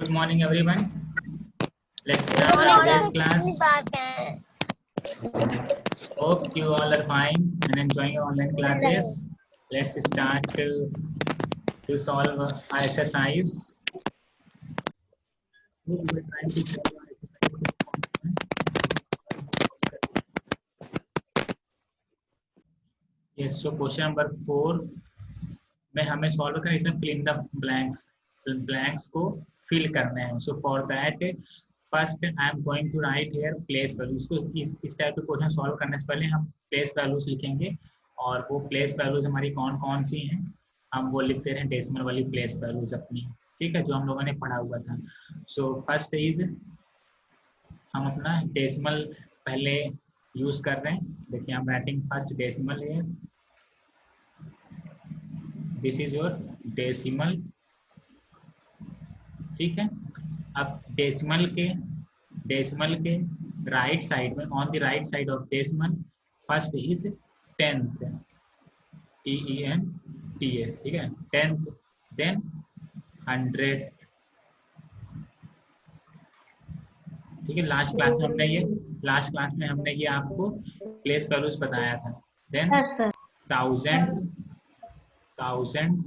Good morning, everyone. Let's Good start morning, today's class. Hope you all are fine and enjoying your online classes. Let's start to solve our exercise. We will try to solve our exercise. Yes, so question number 4 में हमें solve करना है, इसमें fill in the blanks को fill करना है. So for that first I am going to write here place value. इसको इस टाइप के क्वेश्चन सॉल्व करने से पहले हम प्लेस वैल्यूज लिखेंगे और वो प्लेस वैल्यूज हमारी कौन कौन सी हैं हम वो लिखते रहे डेसिमल वाली प्लेस वैल्यूज अपनी. ठीक है, जो हम लोगों ने पढ़ा हुआ था. सो फर्स्ट इज हम अपना डेसिमल पहले यूज कर रहे हैं. देखिए हम राइटिंग फर्स्ट डेसिमल है. This is your decimal. ठीक है, अब डेसिमल के राइट साइड में on the right side of decimal first is tenth, TENTA. ठीक है, टेंथ, देन हंड्रेड. ठीक है, लास्ट क्लास में हमने ये आपको प्लेस वैल्यूज बताया था. देन थाउजेंड,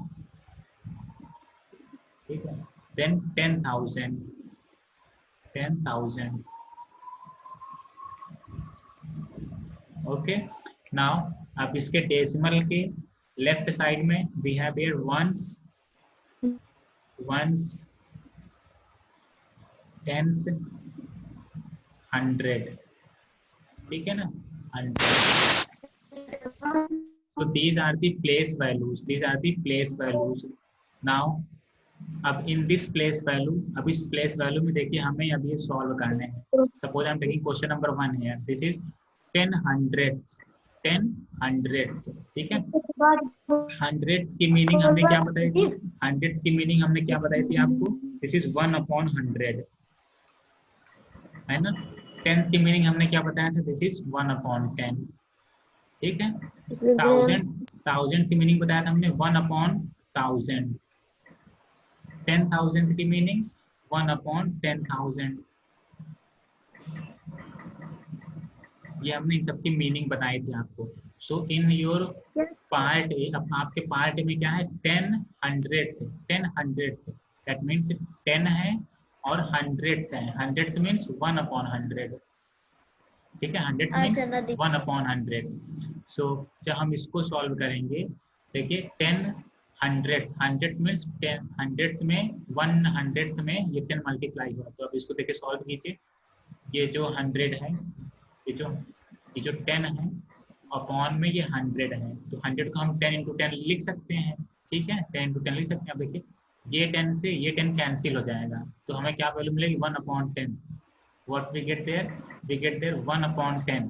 ठीक है, देन 10,000. ओके, नाउ अब इसके डेसिमल के लेफ्ट साइड में we have here ones, tens, hundred. ठीक है ना, 100. So these are the place values. Now अब इन दिस प्लेस वैल्यू, अब इस प्लेस वैल्यू में देखिए हमें अब ये सॉल्व करने हैं. Suppose I am taking question number 1 है. This is 10 hundreds. ठीक है, हंड्रेड की मीनिंग हमने क्या बताई थी? आपको दिस इज 1/100 है ना. 10 की मीनिंग हमने क्या बताया था? This is 1/10. ठीक है, थाउजेंड की मीनिंग बताया था हमने 1/1000. 10,000 की मीनिंग 1/10,000. ये हमने इन सबकी मीनिंग बताई थी आपको. सो इन योर पार्ट ए, अब आपके पार्ट ए में क्या है? 10 हंड्रेड. दैट मीन्स 10 है और 100 है. 100 मीन्स 1/100. ठीक है, 100 मीन्स 1/100. सो जब हम इसको सॉल्व करेंगे, देखिए 10 100 मीन्स 10 100 में 100 में ये 10 मल्टीप्लाई हुआ. तो अब इसको देखिए सॉल्व कीजिए. ये जो 100 है, ये जो 10 है अपॉन में ये 100 है. तो 100 को हम 10 × 10 लिख सकते हैं. ठीक है, 10 × 10 लिख सकते हैं. अब देखिए ये 10 से ये 10 कैंसिल हो जाएगा. तो हमें क्या वैल्यू मिलेगी? 1/10. What we get there 1/10.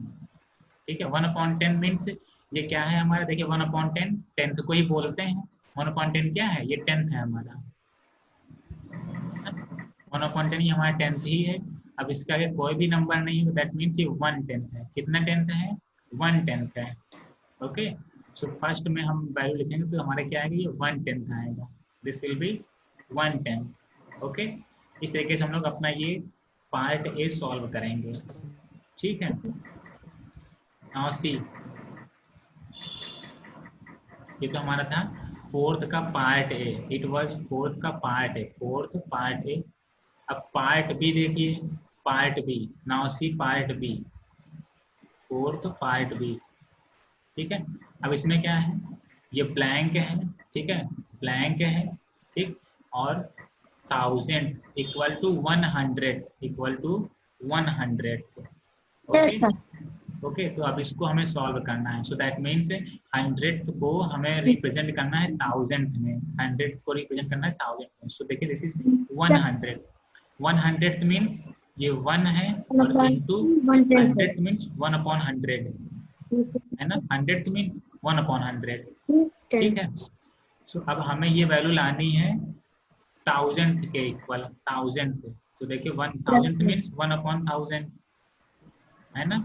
ठीक है, 1/10 मीन्स ये क्या है हमारा? देखिए 1/10 टेंथ को ही बोलते हैं. 1/10 क्या है? ये 10th है हमारा. 1/10 ही हमारा 10th ही है. अब इसका अगर कोई भी नंबर नहीं हो, दैट मीन्स ये 1/10 है. कितना 10th है? 1/10 है. ओके, सो फर्स्ट में हम वैल्यू लिखेंगे तो हमारा क्या आएगा? ये 1/10 आएगा. This will be 1/10. ओके, इस तरीके से हम लोग अपना ये पार्ट ए सॉल्व करेंगे. ठीक है, नाउ सी, ये तो हमारा था फोर्थ का part A. It was fourth का पार्ट ए. अब पार्ट बी देखिए, part B. Now see part B, fourth part B. ठीक है, अब इसमें क्या है? ये ब्लैंक है. ठीक है, ब्लैंक है. ठीक, और 1000 इक्वल टू 100. ओके, तो अब इसको हमें सॉल्व करना है. सो दैट मीन्स 100 को हमें रिप्रेजेंट करना है 1000 में. 100 को रिप्रेजेंट करना है 1000 में. सो देखिए दिस इज 100. 100 मीन्स ये 1 है और इनटू 100 मीन्स 1/100 है ना. 100 मीन्स 1/100. ठीक है, सो अब हमें ये वैल्यू लानी है 1000 के इक्वल. 1000 तो देखिए 1000 मीन्स 1/1000 है ना.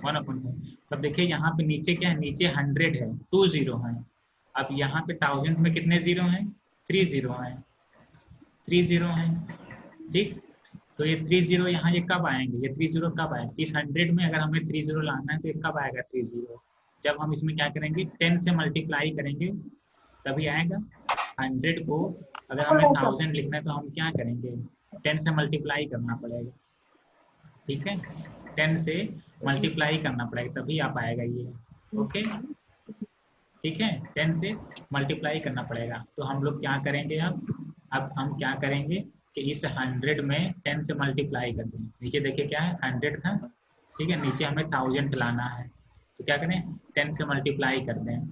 1/1000. तब देखिए यहाँ पे नीचे क्या है? नीचे 100 है, 2 0 है. अब यहाँ पे 1000 में कितने 0 हैं? 3 0 हैं. ठीक। तो ये 30 यहाँ ये कब आएंगे, ये 30 कब आएंगे इस 100 में, अगर हमें 30 लाना है तो ये कब आएगा 30, जब हम इसमें क्या करेंगे 10 से मल्टीप्लाई करेंगे तभी आएगा। 100 को अगर हमें 1000 लिखना है तो हम क्या करेंगे 10 से मल्टीप्लाई करना पड़ेगा, ठीक है 10 से मल्टीप्लाई करना पड़ेगा तभी आ पाएगा ये, ओके ठीक है 10 से मल्टीप्लाई करना पड़ेगा। तो हम लोग क्या करेंगे अब हम क्या करेंगे कि इस 100 में 10 से मल्टीप्लाई कर देंगे। नीचे देखिए क्या है 100 था, ठीक है नीचे हमें 1000 लाना है तो क्या करें 10 से मल्टीप्लाई कर दें।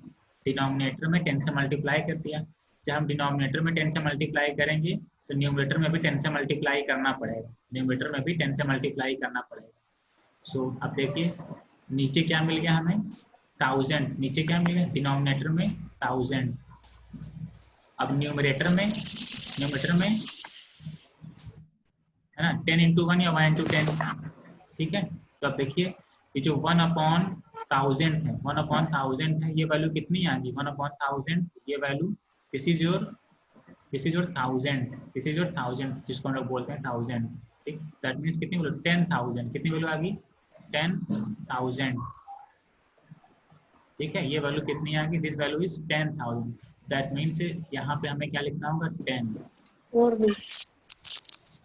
डिनोमिनेटर में 10 से मल्टीप्लाई कर दिया, जब हम डिनोमिनेटर में 10 से मल्टीप्लाई करेंगे तो न्यूमरेटर में भी 10 से मल्टीप्लाई करना पड़ेगा, न्यूमरेटर में भी 10 से मल्टीप्लाई करना पड़ेगा। सो अब देखिए नीचे क्या मिल गया हमें 1000, नीचे क्या मिल गया डिनोमिनेटर में 1000, अब न्यूमरेटर में है ना 10 इंटू 1 या 1 इंटू 10, ठीक है। तो अब देखिए ये जो 1/1000 है, 1/1000 है, ये वैल्यू कितनी आ गई 1/1000, ये value this is your 1000, this is your 1000 जिसको हम लोग बोलते हैं 1000, ठीक। दैट मीन्स कितनी वैल्यू 10,000, कितनी वैल्यू आ गई 10,000, ठीक है ये वैल्यू कितनी आ गई this value is 10,000। That means यहाँ पे हमें क्या लिखना होगा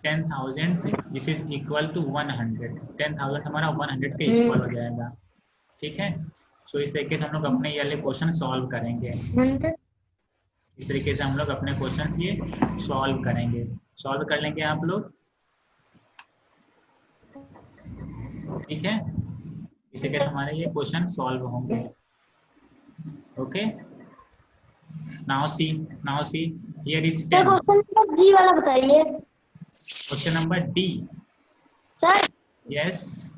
10,000 दिस इज इक्वल टू 100, 10,000 हमारा 100 के इक्वल हो जाएगा, ठीक है। सो इस तरीके से हम लोग अपने ये वाले क्वेश्चन सॉल्व करेंगे, इस तरीके से हम लोग अपने क्वेश्चन ये सॉल्व करेंगे, सॉल्व कर लेंगे आप लोग, ठीक है इस तरीके से हमारे ये क्वेश्चन सॉल्व होंगे, okay. Now see here is 10। Question G वाला बताइए। Question number D sir yes.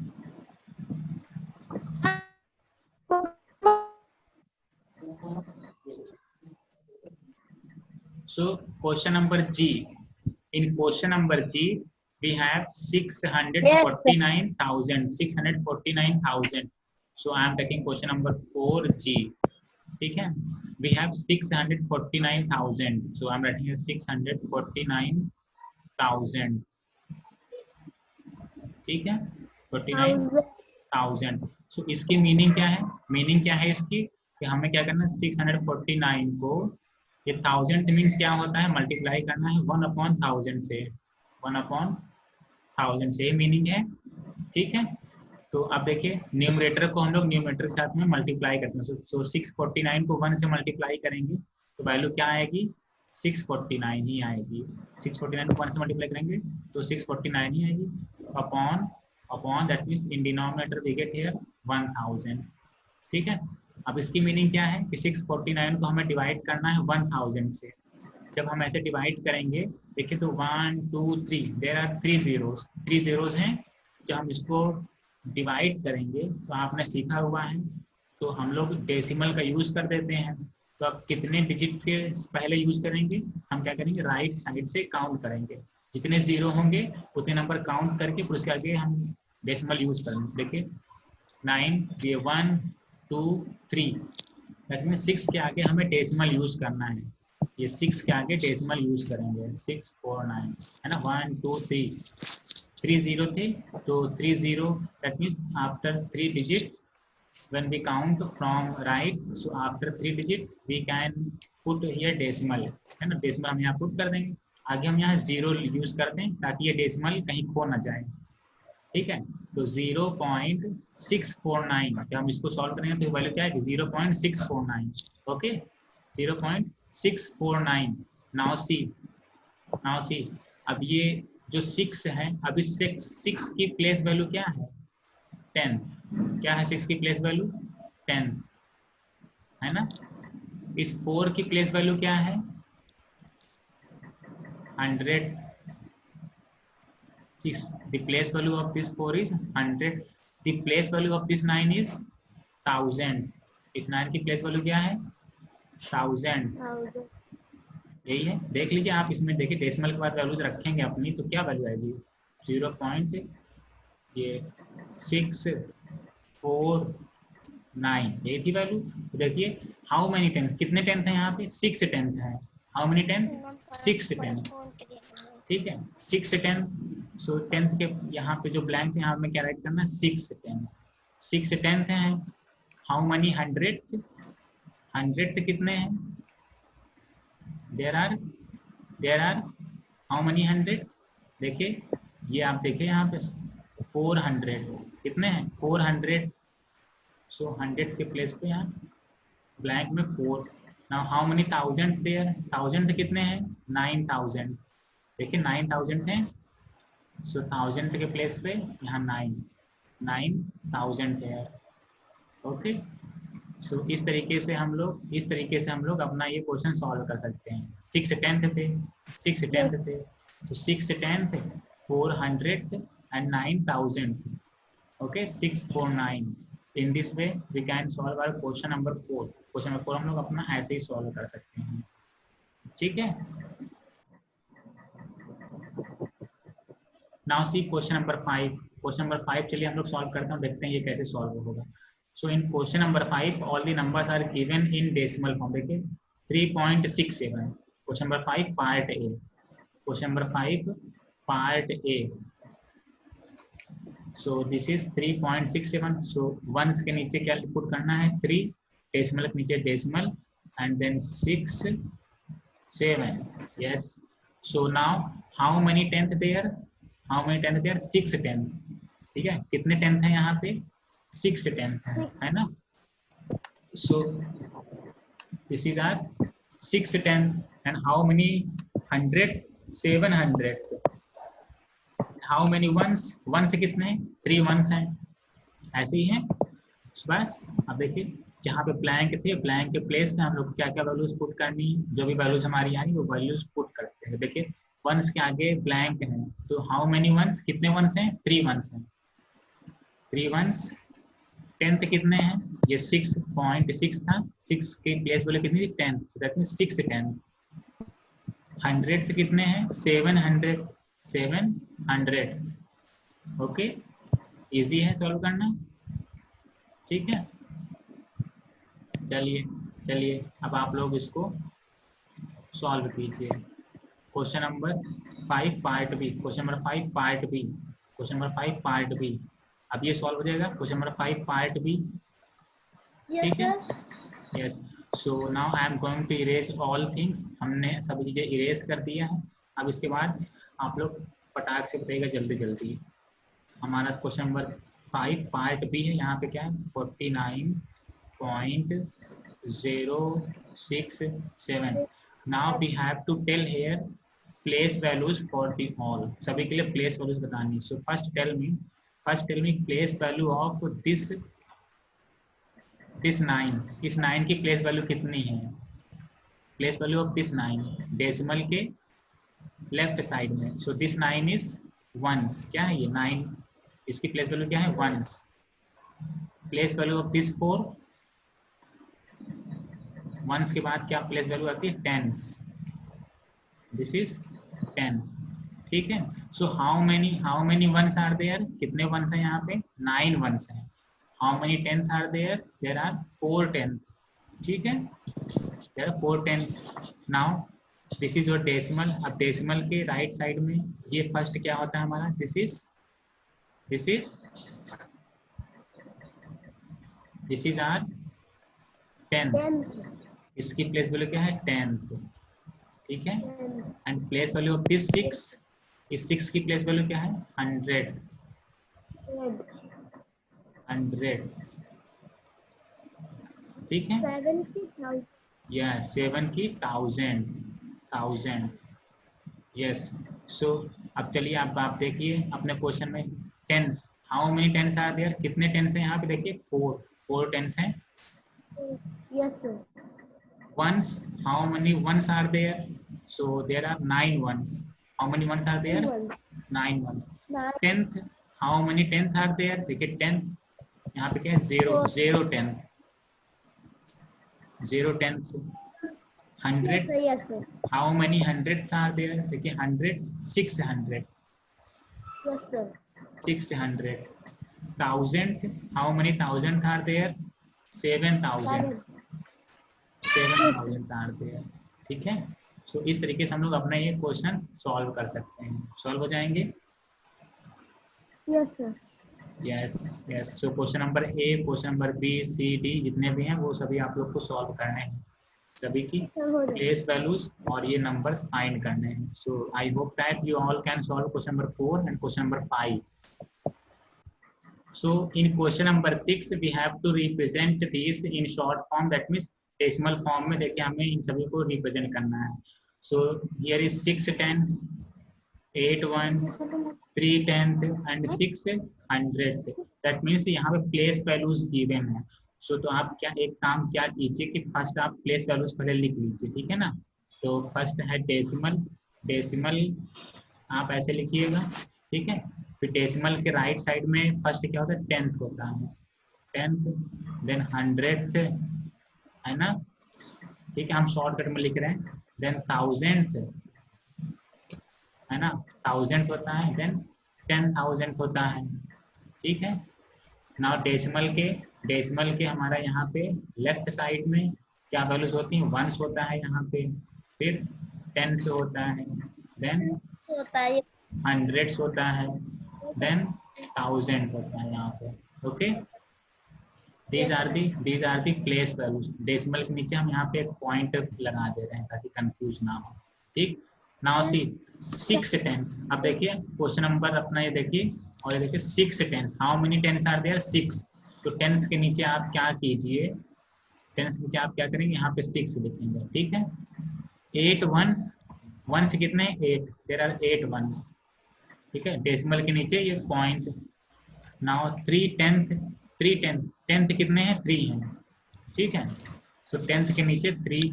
So question number G. In question number G, we have 649,000. So I am taking question number 4G. ठीक है we have 649,000, so I am writing here 649,000, ठीक है 49,000। सो इसकी meaning क्या है, meaning क्या है इसकी कि हमें क्या करना है 649 को ये 1000 मीन्स क्या होता है मल्टीप्लाई करना है 1/1000 से, 1/1000 से मीनिंग है, ठीक है। तो अब देखिए न्यूमरेटर को हम लोग न्यूमरेटर के साथ में मल्टीप्लाई करते हैं, सो 649 को 1 से मल्टीप्लाई करेंगे तो वैल्यू क्या आएगी 649 ही आएगी, 649 को 1 से मल्टीप्लाई करेंगे तो 649 ही आएगी, upon that means in denominator we get here 1000, ठीक है। अब इसकी मीनिंग क्या है कि 649 को हमें डिवाइड करना है 1000 से, जब हम ऐसे डिवाइड करेंगे देखिए तो 1 2 3 देयर आर 3 zeros हैं, जब हम इसको डिवाइड करेंगे तो आपने सीखा हुआ है तो हम लोग डेसिमल का यूज कर देते हैं, तो अब कितने डिजिट के पहले यूज करेंगे हम क्या करेंगे राइट साइड से काउंट करेंगे, जितने जीरो होंगे उतने नंबर काउंट करके फिर उसके आगे हम डेसिमल यूज करेंगे। देखिए 9 ये 1 2 3 दैट मीन 6 के आगे हमें डेसिमल यूज करना है, ये 6 के आगे डेसिमल यूज करेंगे 649 है ना 1 2 3 0 थे तो 3 0 that means after 3 digit when we count from right, so after 3 digit we can put here decimal है ना, डेसिमल हम यहाँ पुट कर देंगे, आगे हम यहाँ 0 यूज कर दें ताकि ये डेसिमल कहीं खो ना जाए, ठीक है। तो 0.649 जब हम इसको सॉल्व करेंगे तो वैल्यू क्या है 0.649, ओके 0.649। नाउ सी अब ये जो 6 है अब इस 6 की प्लेस वैल्यू क्या है 10, क्या है 6 की प्लेस वैल्यू 10 है ना, इस 4 की प्लेस वैल्यू क्या है 100, 6 the place value of this 4 is 100, the place value of this 9 is 1000, इस 9 की प्लेस वैल्यू क्या है 1000, यही है। देख लीजिए आप इसमें देखिए डेसिमल के बाद वैल्यूज रखेंगे अपनी तो क्या वैल्यू आएगी 0.649 यही थी वैल्यू। तो देखिए हाउ मेनी 10 कितने 10 थे यहाँ पे 6 10 है, हाउ मेनी 10 6 10 ठीक है 6 10, सो 10th के यहाँ पे जो ब्लैंक है यहाँ में क्या राइट करना है 6 10, 6 10th है। हाउ मनी 100th, 100th कितने हैं, there are how many 100th, देखिए ये आप देखिए यहाँ पे 400, कितने हैं 400, सो 100 के प्लेस पे यहाँ ब्लैंक में 4। Now how many thousand there, thousand कितने हैं 9000, देखिए 9000 है, सो 1000 के प्लेस पे यहाँ 9000 है। ओके, सो इस तरीके से हम लोग अपना ये क्वेश्चन सॉल्व कर सकते हैं। 6 10th थे, 6 10th थे, तो 6 10th 400th and 9000, okay 649। in this way we can solve our question number 4। Question number 4 हम लोग अपना ऐसे ही सॉल्व कर सकते हैं, ठीक है। Now see question number 5। Question number 5 चलिए हम लोग सॉल्व करते हैं, देखते हैं ये कैसे सॉल्व होगा। So in question number 5 all the numbers are given in decimal form, देखिए 3.67। Question number 5 part A, question number 5 part A, so this is 3.67। So ones के नीचे क्या पुट करना है 3, डेसिमल के नीचे decimal and then 6 7, yes. So now how many tenth there, how many tenth there 6 10, ठीक है कितने टेंथ है यहाँ पे 6 टेंथ है ना। So this is our 6 10 and how many 100 700, how many ones, ones कितने 3 वंस हैं, ऐसे ही है बस। अब देखिए जहाँ पे ब्लैंक थे, ब्लैंक के प्लेस में हम लोग क्या क्या वैल्यूज पुट करनी, जो भी वैल्यूज हमारी आई वो वैल्यूज पुट करते हैं। देखिए वंस के आगे ब्लैंक है, तो हाउ मेनी वंस, कितने वंस हैं 3 वंस हैं, 3 वंस। टेंथ कितने हैं, ये 6.6 था, 6 के प्लेस वैल्यू कितनी थी 10, दैट मींस 6 10। 100th कितने हैं 700, 700। ओके, इजी है सॉल्व करना, ठीक है। चलिए अब आप लोग इसको सॉल्व कीजिए। Question number 5 part B, question number 5 part B, question number 5 part B. अब ये सॉल्व हो जाएगा क्वेश्चन नंबर 5 पार्ट बी, ठीक है yes. So now I am going to erase all things, हमने सभी चीज़ें इरेज कर दिया है। अब इसके बाद आप लोग फटाक से बताइएगा जल्दी जल्दी। हमारा क्वेश्चन नंबर 5 पार्ट बी है, यहाँ पे क्या है 49.067। Now we have to tell here place values for the all, सभी के लिए प्लेस वैल्यूज बतानी। So first tell me place value of this 9, इस 9 की प्लेस वैल्यू कितनी है, place value of this 9 decimal के लेफ्ट साइड में। सो दिस 9 इज वंस, क्या है ये 9, इसकी प्लेस वैल्यू क्या है ones. Place value of this 4, ones के बाद क्या प्लेस वैल्यू आती है टेंस, दिस इज टेंस, ठीक है। So how many ones are there, कितने वंस हैं यहाँ पे 9 वंस हैं। How many tenth are there, there are 4 tenth, ठीक है there are 4 tens. Now this is your decimal. अब डेसिमल के राइट साइड में ये फर्स्ट क्या होता है हमारा, दिस इज आर 10, इसकी प्लेस वैल्यू क्या है 10th, ठीक है। And place value of this 6, इस 6 की प्लेस वैल्यू क्या है 100, ठीक है या 7 की 1000, यस। सो अब चलिए आप देखिए अपने क्वेश्चन में tens, how many tens are there, कितने टेंस हैं यहाँ पे देखिए 4 टेंस हैं। Yes sir. Ones, how many ones are there, so there are 9 ones. How many ones are there 9 ones. Tenth, how many tenth are there, देखिए 10 यहाँ पे क्या है 0 tenth, 0 tenth. 100, how many hundreds are there, देखिए hundreds 600, yes sir 600। 1000, how many thousand are there 7000 are there, ठीक है। सो इस तरीके से हम लोग अपना ये क्वेश्चन सॉल्व कर सकते हैं। सॉल्व हो जाएंगे? Yes, sir. Yes yes. So question number A, question number B, C, D जितने भी हैं वो सभी आप लोग को सॉल्व करने हैं, सभी की Sir, हो जाएगा। प्लेस वैल्यूज और ये नंबर्स फाइंड करने हैं। So I hope that you all can solve question number 4 and question number 5. So in question number 6 we have to represent these in short form, that means decimal form में देखिए हमें इन सभी को represent करना है। So here is 6 tens, 8 ones, 3 tenth and 6 hundredth. That means यहाँ पे place values given है। So तो आप क्या एक काम क्या कीजिए कि फर्स्ट आप place values पहले लिख लीजिए, ठीक है ना। तो फर्स्ट है डेसिमल, डेसिमल आप ऐसे लिखिएगा, ठीक है। फिर डेसिमल के राइट साइड में फर्स्ट क्या होता है, टेंथ होता है, टेंथ, देन हंड्रेड है ना, ठीक है, हम शॉर्टकट में लिख रहे हैं। देन थाउजेंड है ना, थाउजेंड होता है, देन 10,000 होता है, ठीक है। नाउ डेसिमल के हमारा यहाँ पे लेफ्ट साइड में क्या वैल्यूज होती हैं, वंस होता है यहाँ पे, फिर टेंस होता है, देन होता है हंड्रेड्स होता है, देन थाउजेंड होता है यहाँ पे, okay. These are the place values. Decimal के नीचे हम यहाँ पे एक पॉइंट लगा दे रहे हैं ताकि कंफ्यूज ना हो, ठीक। Now see 6 tens. अब देखिए क्वेश्चन नंबर अपना ये देखिए, और ये देखिए 6 tens, how many tens are there, 6। तो टेंस के नीचे आप क्या कीजिए, टेंस के नीचे आप क्या करेंगे, यहाँ पे 6 लिखेंगे, ठीक है। 8 वंस, वंस कितने, 8, देयर आर 8 वंस, ठीक है। डेसिमल के नीचे ये point. Now 3 tenth, 3 tenth, tenth कितने हैं, 3 हैं, ठीक है। सो टेंथ के नीचे 3।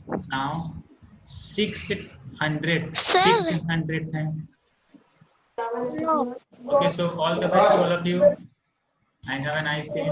नाउ 600 है। No. Okay, so all the best to all of you and have a nice day.